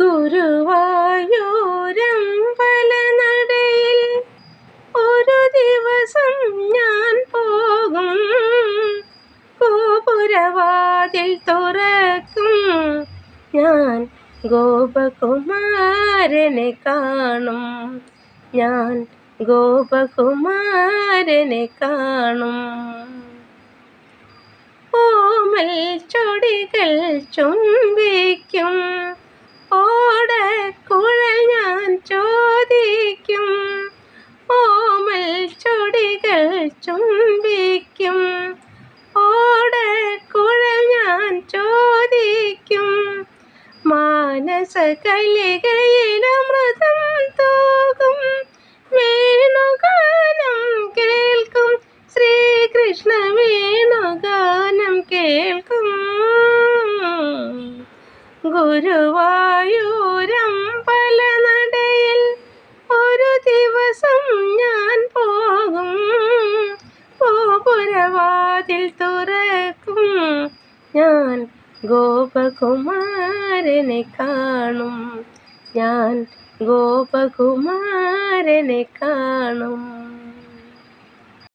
ഗുരുവായൂരമ്പലനടയിൽ ഒരു ദിവസം ഞാൻ പോകും. ഗോപുരവാതിൽ തുറക്കും, ഞാൻ ഗോപകുമാരനെ കാണും. ഞാൻ ഗോപകുമാരനെ കാണും. ഓമൽ ചൊടികൾ ചുംബിക്കും, ഓടക്കുഴൽ ഞാൻ ചോദിക്കും. ഓമൽ ചൊടികൾ ചുംബിക്കും, ഓടക്കുഴൽ ഞാൻ ചോദിക്കും. മാനസകലികയിലമൃതം തൂകും, വേണുഗാനം കേൾക്കും. ശ്രീകൃഷ്ണ വേണുഗാനം കേൾക്കും. ഗുരുവായൂരമ്പലനടയിൽ ഒരു ദിവസം ഞാൻ പോകും. ഗോപുരവാതിൽ തുറക്കും, ഞാൻ ഗോപകുമാരനെ കാണും. ഞാൻ ഗോപകുമാരനെ കാണും.